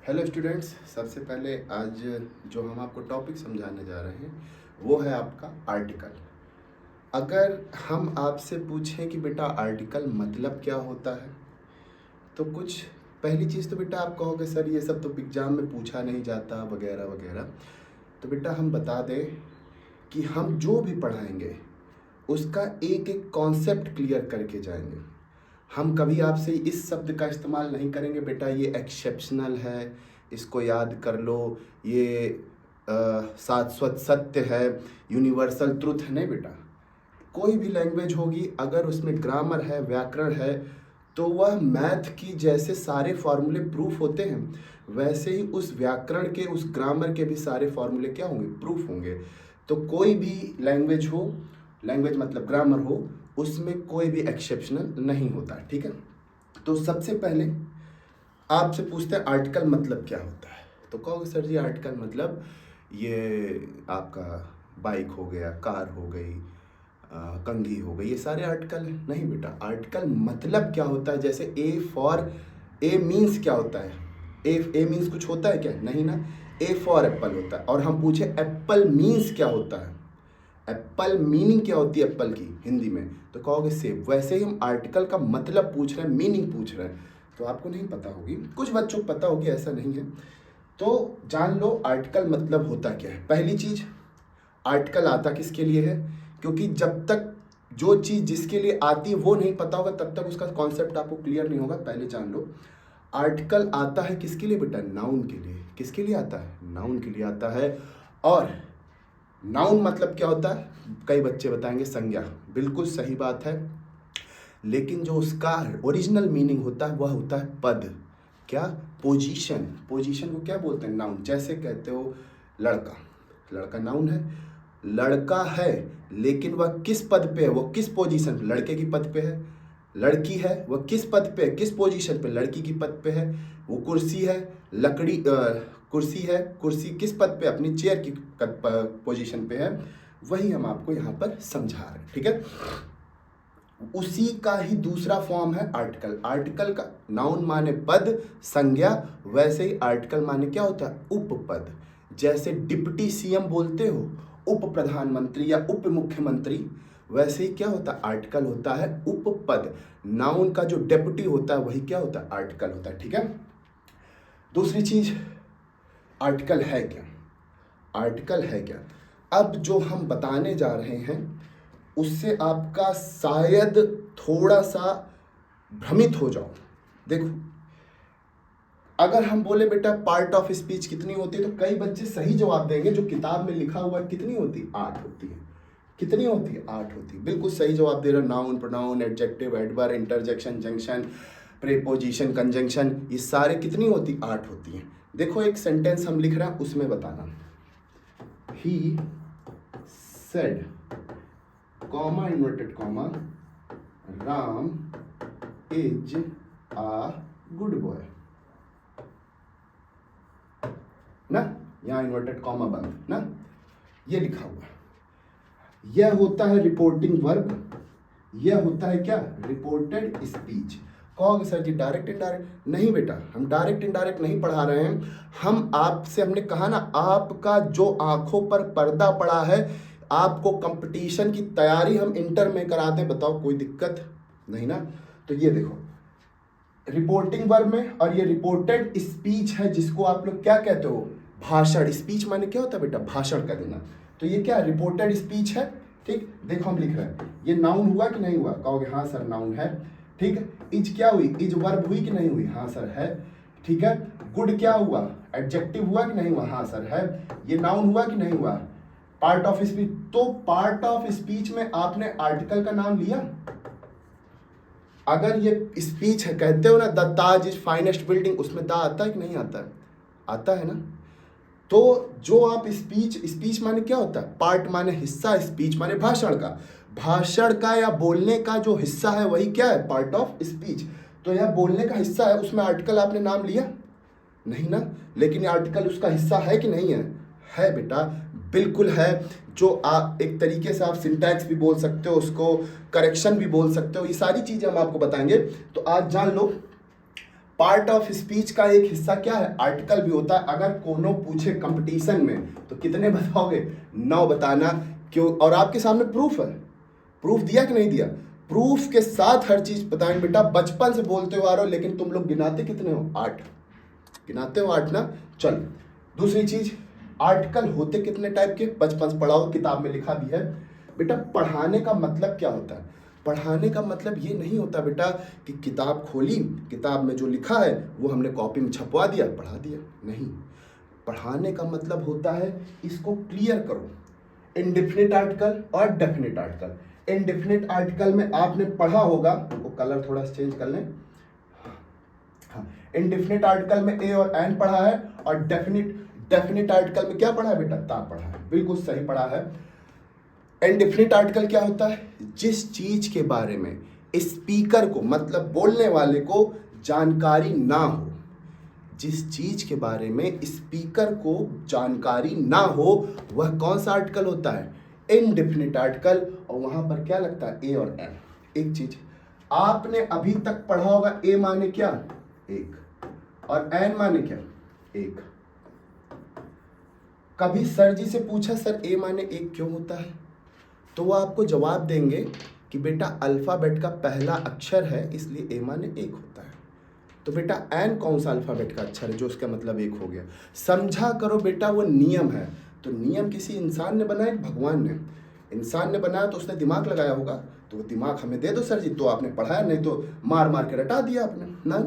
Hello students, सबसे पहले आज जो हम आपको टॉपिक समझाने जा रहे हैं वो है आपका आर्टिकल। अगर हम आपसे पूछें कि बेटा आर्टिकल मतलब क्या होता है, तो कुछ पहली चीज़ तो बेटा आप कहोगे सर ये सब तो एग्ज़ाम में पूछा नहीं जाता वगैरह वगैरह। तो बेटा हम बता दें कि हम जो भी पढ़ाएंगे उसका एक एक कॉन्सेप्ट क्लियर करके जाएंगे। हम कभी आपसे इस शब्द का इस्तेमाल नहीं करेंगे बेटा ये एक्सेप्शनल है, इसको याद कर लो, ये शाश्वत सत्य है, यूनिवर्सल ट्रुथ है। नहीं बेटा, कोई भी लैंग्वेज होगी अगर उसमें ग्रामर है, व्याकरण है, तो वह मैथ की जैसे सारे फॉर्मूले प्रूफ होते हैं, वैसे ही उस व्याकरण के, उस ग्रामर के भी सारे फॉर्मूले क्या होंगे, प्रूफ होंगे। तो कोई भी लैंग्वेज हो, लैंग्वेज मतलब ग्रामर हो, उसमें कोई भी एक्सेप्शनल नहीं होता। ठीक है, तो सबसे पहले आपसे पूछते हैं आर्टिकल मतलब क्या होता है। तो कहोगे सर जी आर्टिकल मतलब ये आपका बाइक हो गया, कार हो गई, कंघी हो गई, ये सारे आर्टिकल हैं। नहीं बेटा, आर्टिकल मतलब क्या होता है, जैसे ए फॉर, ए मीन्स क्या होता है, ए मीन्स कुछ होता है क्या, नहीं ना। ए फॉर एप्पल होता है। और हम पूछे एप्पल मीन्स क्या होता है, एप्पल मीनिंग क्या होती है एप्पल की हिंदी में, तो कहोगे सेब। वैसे ही हम आर्टिकल का मतलब पूछ रहे हैं, मीनिंग पूछ रहे हैं, तो आपको नहीं पता होगी, कुछ बच्चों को पता होगी, ऐसा नहीं है। तो जान लो आर्टिकल मतलब होता क्या है। पहली चीज, आर्टिकल आता किसके लिए है, क्योंकि जब तक जो चीज जिसके लिए आती है वो नहीं पता होगा तब तक उसका कॉन्सेप्ट आपको क्लियर नहीं होगा। पहले जान लो आर्टिकल आता है किसके लिए बेटा, नाउन के लिए। किसके लिए आता है, नाउन के लिए आता है। और नाउन मतलब क्या होता है, कई बच्चे बताएंगे संज्ञा, बिल्कुल सही बात है, लेकिन जो उसका ओरिजिनल मीनिंग होता है वह होता है पद। क्या, पोजीशन। पोजीशन को क्या बोलते हैं, नाउन। जैसे कहते हो लड़का, लड़का नाउन है, लड़का है लेकिन वह किस पद पे है, वो किस पोजीशन पे, लड़के की पद पे है। लड़की है, वह किस पद पे है, किस पोजीशन पे, लड़की की पद पे है। वो कुर्सी है, लकड़ी कुर्सी है, कुर्सी किस पद पे, अपनी चेयर की पोजीशन पे है। वही हम आपको यहाँ पर समझा रहे हैं। ठीक है, उसी का ही दूसरा फॉर्म है आर्टिकल। आर्टिकल का नाउन माने पद, संज्ञा, वैसे ही आर्टिकल माने क्या होता है, उपपद। जैसे डिप्टी सीएम बोलते हो, उप प्रधानमंत्री या उप मुख्यमंत्री, वैसे ही क्या होता है, आर्टिकल होता है उपपद। नाउन का जो डेप्यूटी होता है वही क्या होता है, आर्टिकल होता है। ठीक है, दूसरी चीज, आर्टिकल है क्या, आर्टिकल है क्या। अब जो हम बताने जा रहे हैं उससे आपका शायद थोड़ा सा भ्रमित हो जाओ। देखो, अगर हम बोले बेटा पार्ट ऑफ स्पीच कितनी होती है, तो कई बच्चे सही जवाब देंगे, जो किताब में लिखा हुआ कितनी होती है, 8 होती है। कितनी होती है, 8 होती है, बिल्कुल सही जवाब दे रहे हो। Noun, pronoun, adjective, adverb, interjection, junction, preposition, conjunction, ये सारे कितनी होती, 8 होती हैं। देखो एक सेंटेंस हम लिख रहे हैं, उसमें बताना, he said, comma inverted comma, Ram is a good boy ना, यहां इन्वर्टेड कॉमा बंद ना, ये लिखा हुआ है। यह होता है रिपोर्टिंग वर्ब, यह होता है क्या, रिपोर्टेड स्पीच। कहोगे सर जी डायरेक्ट इनडायरेक्ट, नहीं बेटा, हम डायरेक्ट इनडायरेक्ट नहीं पढ़ा रहे हैं। हम आपसे, हमने कहा ना, आपका जो आंखों पर पर्दा पड़ा है, आपको कंपटीशन की तैयारी हम इंटर में कराते हैं, बताओ कोई दिक्कत नहीं ना। तो ये देखो रिपोर्टिंग वर्ब में, और ये रिपोर्टेड स्पीच है जिसको आप लोग क्या कहते हो, भाषण। स्पीच माने क्या होता है बेटा, भाषण का देना। तो ये क्या, रिपोर्टेड स्पीच है। ठीक, देखो हम लिख रहे हैं, ये नाउन हुआ कि नहीं हुआ, कहोगे हाँ सर नाउन है। ठीक है, इज क्या हुई, इज वर्ब हुई कि नहीं हुई, हाँ सर है। ठीक है, गुड क्या हुआ, एडजेक्टिव हुआ कि नहीं हुआ, हाँ सर है। ये नाउन हुआ कि नहीं हुआ, पार्ट ऑफ स्पीच। तो पार्ट ऑफ स्पीच में आपने आर्टिकल का नाम लिया। अगर ये स्पीच है, कहते हो ना the Taj is finest building, उसमें द आता है कि नहीं आता है, आता है ना। तो जो आप स्पीच, स्पीच माने क्या होता है, पार्ट माने हिस्सा, स्पीच माने भाषण का, भाषण का या बोलने का जो हिस्सा है वही क्या है, पार्ट ऑफ स्पीच। तो यह बोलने का हिस्सा है, उसमें आर्टिकल आपने नाम लिया नहीं ना, लेकिन आर्टिकल उसका हिस्सा है कि नहीं है बेटा, बिल्कुल है। जो आप एक तरीके से आप सिंटैक्स भी बोल सकते हो उसको, करेक्शन भी बोल सकते हो, ये सारी चीजें हम आपको बताएंगे। तो आज जान लो पार्ट ऑफ स्पीच का एक हिस्सा क्या है, आर्टिकल भी होता है। अगर कोनो पूछे कंपटीशन में तो कितने बताओगे, 9 बताना। क्यों? और आपके सामने प्रूफ है, प्रूफ दिया कि नहीं दिया, प्रूफ के साथ हर चीज बताएंगे। बेटा बचपन से बोलते हुए आ रहे हो, लेकिन तुम लोग गिनाते कितने हो, 8 गिनाते हो, 8 ना। चल दूसरी चीज, आर्टिकल होते कितने टाइप के, बचपन से पढ़ाओ, किताब में लिखा भी है। बेटा पढ़ाने का मतलब क्या होता है, पढ़ाने का मतलब ये नहीं होता बेटा कि किताब खोली, किताब में जो लिखा है वो हमने कॉपी में छपवा दिया, पढ़ा दिया, नहीं। पढ़ाने का मतलब होता है, इसको क्लियर करो, इनडेफिनिट आर्टिकल और डेफिनिट आर्टिकल। इनडेफिनिट आर्टिकल में आपने पढ़ा होगा, वो कलर थोड़ा चेंज कर लें, हाँ, इनडेफिनिट आर्टिकल में ए और एन पढ़ा है, और डेफिनिट आर्टिकल में क्या पढ़ा है बेटा, ता पढ़ा है, बिल्कुल सही पढ़ा है। इनडेफिनिट आर्टिकल क्या होता है, जिस चीज के बारे में स्पीकर को, मतलब बोलने वाले को जानकारी ना हो, जिस चीज के बारे में स्पीकर को जानकारी ना हो, वह कौन सा आर्टिकल होता है, इनडेफिनिट आर्टिकल। और वहां पर क्या लगता है, ए और एन। एक चीज आपने अभी तक पढ़ा होगा, ए माने क्या, एक, और एन माने क्या, एक। कभी सर जी से पूछा, सर ए माने एक क्यों होता है, तो वो आपको जवाब देंगे कि बेटा अल्फाबेट का पहला अक्षर है, इसलिए ए माने एक होता है। तो बेटा एन कौन सा अल्फाबेट का अक्षर है जो उसका मतलब एक हो गया, समझा करो बेटा, वो नियम है। तो नियम किसी इंसान ने बनाया, भगवान ने, इंसान ने बनाया तो उसने दिमाग लगाया होगा, तो वो दिमाग हमें दे दो सर जी, तो आपने पढ़ाया, नहीं तो मार मार के रटा दिया आपने ना।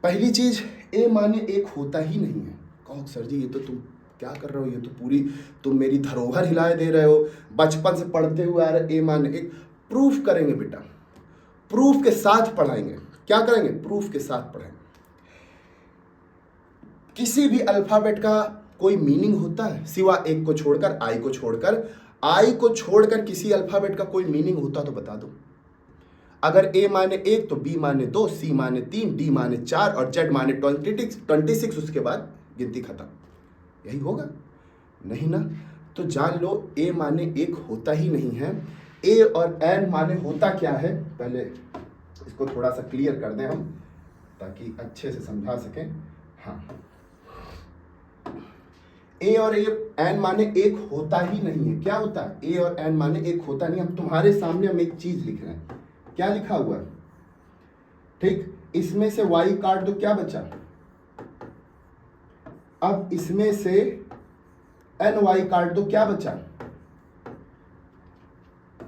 पहली चीज, ए माने एक होता ही नहीं है। कहो सर जी ये तो तुम क्या कर रहे हो, ये तो पूरी तुम मेरी धरोहर हिलाए दे रहे हो, बचपन से पढ़ते हुए आ रहे, ए माने एक। प्रूफ करेंगे बेटा, प्रूफ के साथ पढ़ाएंगे। क्या करेंगे, प्रूफ के साथ पढ़ेंगे। किसी भी अल्फाबेट का कोई मीनिंग होता है, सिवा एक को छोड़कर, आई को छोड़कर, आई को छोड़कर किसी अल्फाबेट का कोई मीनिंग होता तो बता दो। अगर ए माने एक तो बी माने 2, सी माने 3, डी माने 4 और जेड माने 26, उसके बाद गिनती खत्म, यही होगा, नहीं ना। तो जान लो ए माने एक होता ही नहीं है। ए और एन माने होता क्या है, पहले इसको थोड़ा सा क्लियर कर दें हम, ताकि अच्छे से समझा सकें। हाँ, ए और एन माने एक होता ही नहीं है। क्या होता है, ए और एन माने एक होता नहीं। हम तुम्हारे सामने हम एक चीज लिख रहे हैं, क्या लिखा हुआ है, ठीक, इसमें से वाई काट दो, क्या बचा, अब इसमें से एन वाई काट दो, क्या बचा,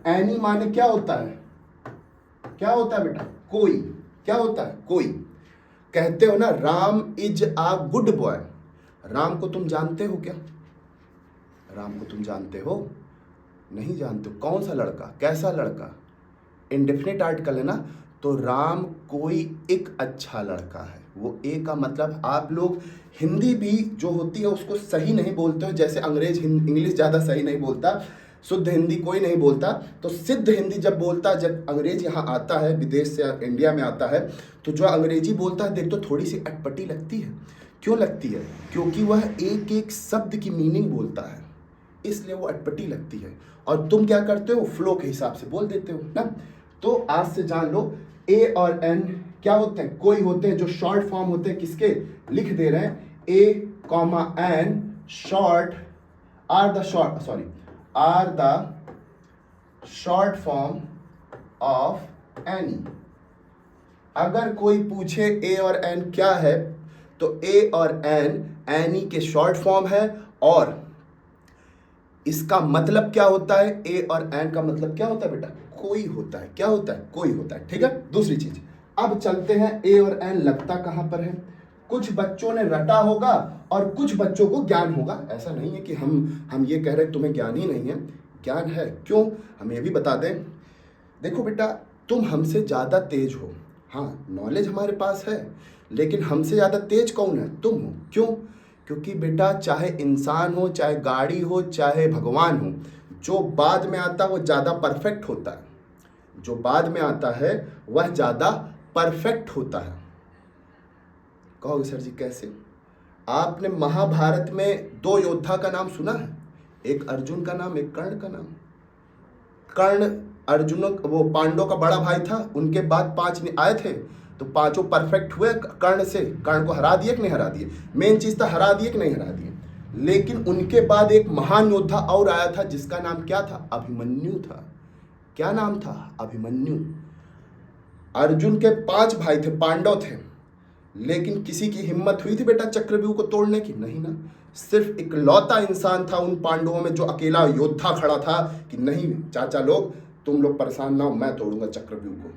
एनी माने क्या होता है, क्या होता है बेटा, कोई, क्या होता है, कोई। कहते हो ना Ram is a good boy, Ram को तुम जानते हो क्या, राम को तुम जानते हो, नहीं जानते हो, कौन सा लड़का, कैसा लड़का, इंडेफिनिट आर्टिकल है ना, तो राम कोई एक अच्छा लड़का है। वो ए का मतलब, आप लोग हिंदी भी जो होती है उसको सही नहीं बोलते हो, जैसे अंग्रेज इंग्लिश ज़्यादा सही नहीं बोलता, शुद्ध हिंदी कोई नहीं बोलता, तो सिद्ध हिंदी जब बोलता, जब अंग्रेज यहाँ आता है विदेश से इंडिया में आता है, तो जो अंग्रेजी बोलता है देख तो थोड़ी सी अटपटी लगती है। क्यों लगती है, क्योंकि वह एक एक शब्द की मीनिंग बोलता है, इसलिए वो अटपटी लगती है। और तुम क्या करते हो, फ्लो के हिसाब से बोल देते हो ना। तो आज से जान लो, ए और एन क्या होते हैं, कोई होते हैं, जो शॉर्ट फॉर्म होते हैं किसके, लिख दे रहे हैं, A comma N short are the short form of any. अगर कोई पूछे ए और एन क्या है, तो ए और एन एनी के शॉर्ट फॉर्म है, और इसका मतलब क्या होता है, ए और एन का मतलब क्या होता है बेटा, कोई होता है, क्या होता है, कोई होता है, ठीक है। दूसरी चीज, अब चलते हैं, ए और एन लगता कहां पर है, कुछ बच्चों ने रटा होगा और कुछ बच्चों को ज्ञान होगा। ऐसा नहीं है कि हम ये कह रहे हैं तुम्हें ज्ञान ही नहीं है, ज्ञान है। क्यों, हम ये भी बता दें, देखो बेटा तुम हमसे ज़्यादा तेज हो, हाँ नॉलेज हमारे पास है, लेकिन हमसे ज़्यादा तेज कौन है, तुम हो। क्यों, क्योंकि बेटा चाहे इंसान हो, चाहे गाड़ी हो, चाहे भगवान हो, जो बाद में आता है वो ज़्यादा परफेक्ट होता है, जो बाद में आता है वह ज़्यादा परफेक्ट होता है। कहोगे सर जी कैसे, आपने महाभारत में 2 योद्धा का नाम सुना है, एक अर्जुन का नाम, एक कर्ण का नाम। कर्ण अर्जुन वो पांडवों का बड़ा भाई था, उनके बाद 5 आए थे, तो पांचों परफेक्ट हुए कर्ण से, कर्ण को हरा दिए कि नहीं हरा दिए, मेन चीज था हरा दिए कि नहीं हरा दिए। लेकिन उनके बाद एक महान योद्धा और आया था जिसका नाम क्या था, अभिमन्यु था। क्या नाम था, अभिमन्यु। अर्जुन के 5 भाई थे, पांडव थे, लेकिन किसी की हिम्मत हुई थी बेटा चक्रव्यूह को तोड़ने की, नहीं ना। सिर्फ इकलौता इंसान था उन पांडवों में जो अकेला योद्धा खड़ा था कि नहीं चाचा लोग, तुम लोग परेशान ना हो, मैं तोड़ूंगा चक्रव्यूह को।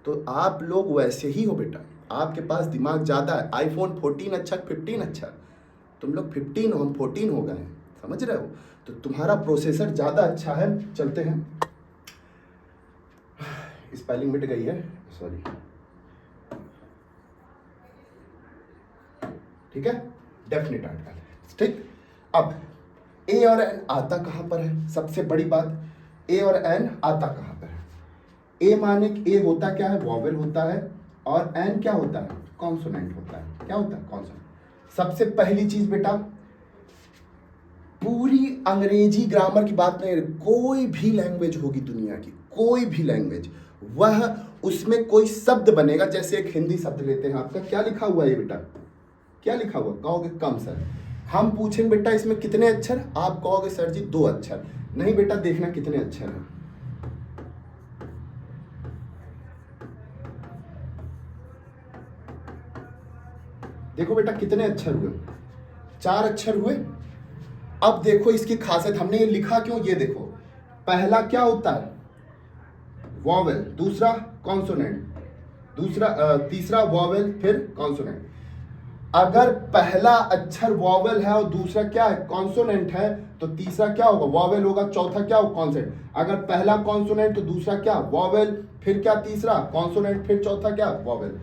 तो आप लोग वैसे ही हो बेटा, आपके पास दिमाग ज्यादा है। आईफोन 14 अच्छा 15 अच्छा, तुम लोग 15 हो, हम 14 हो गए हैं, समझ रहे हो। तो तुम्हारा प्रोसेसर ज्यादा अच्छा है। चलते हैं, स्पेलिंग मिट गई है, सॉरी, ठीक है, डेफिनेट आर्टिकल, ठीक। अब ए और एन आता कहां पर है, सबसे बड़ी बात, ए और एन आता कहां पर है। ए माने ए होता क्या है, वॉवेल होता है, और एन क्या होता है, कॉन्सोनेंट होता है। क्या होता है, कॉन्सोनेंट। सबसे पहली चीज बेटा, पूरी अंग्रेजी ग्रामर की बात नहीं, कोई भी लैंग्वेज होगी दुनिया की, कोई भी लैंग्वेज, वह उसमें कोई शब्द बनेगा। जैसे एक हिंदी शब्द लेते हैं, आपका क्या लिखा हुआ है बेटा, क्या लिखा हुआ, कहोगे कम सर। हम पूछेंगे बेटा इसमें कितने अक्षर, आप कहोगे सर जी 2 अक्षर। नहीं बेटा, देखना कितने अक्षर हैं। देखो बेटा कितने अक्षर हुए, 4 अक्षर हुए। अब देखो इसकी खासियत, हमने ये लिखा क्यों, ये देखो, पहला क्या होता है, वॉवेल, दूसरा कॉन्सोनेंट, तीसरा वॉवेल, फिर कॉन्सोनेंट। अगर पहला अक्षर वॉवेल है और दूसरा क्या है, कॉन्सोनेंट है, तो तीसरा क्या होगा, वॉवेल होगा, चौथा क्या होगा, कॉन्सोनेंट। अगर पहला कॉन्सोनेंट तो दूसरा क्या, वॉवेल, फिर क्या तीसरा कॉन्सोनेंट, फिर चौथा क्या, वॉवेल।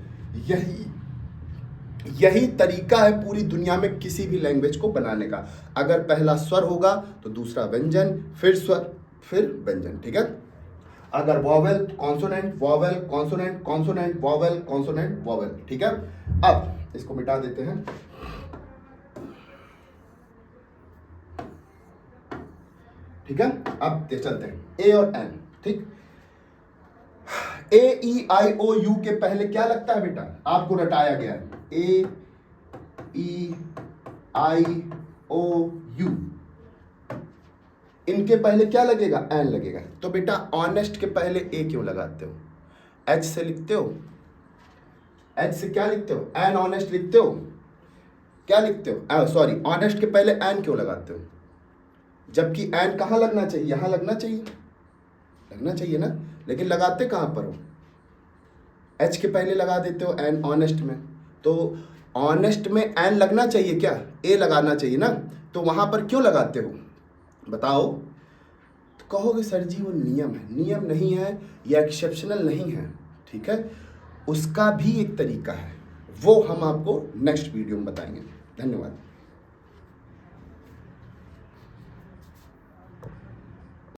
यही तरीका है पूरी दुनिया में किसी भी लैंग्वेज को बनाने का। अगर पहला स्वर होगा तो दूसरा व्यंजन, फिर स्वर, फिर व्यंजन, ठीक है। अगर vowel consonant, vowel consonant, consonant vowel, consonant vowel, ठीक है। अब इसको मिटा देते हैं, ठीक है। अब चलते हैं ए और एन, ठीक। ए ई आई ओ यू के पहले क्या लगता है बेटा, आपको रटाया गया है, ए ई आई ओ यू, इनके पहले क्या लगेगा, एन लगेगा। तो बेटा ऑनेस्ट के पहले ए क्यों लगाते हो, एच से लिखते हो, एच से क्या लिखते हो, एन ऑनेस्ट लिखते हो, क्या लिखते हो, सॉरी, ऑनेस्ट के पहले एन क्यों लगाते हो, जबकि एन कहां लगना चाहिए, यहां लगना चाहिए, लगना चाहिए ना, लेकिन लगाते कहां पर हो, एच के पहले लगा देते हो एन ऑनेस्ट में। तो ऑनेस्ट में एन लगना चाहिए क्या, ए लगाना चाहिए ना, तो वहां पर क्यों लगाते हो बताओ। तो कहोगे सर जी वो नियम है, नियम नहीं है, या एक्सेप्शनल नहीं है, ठीक है। उसका भी एक तरीका है, वो हम आपको नेक्स्ट वीडियो में बताएंगे। धन्यवाद।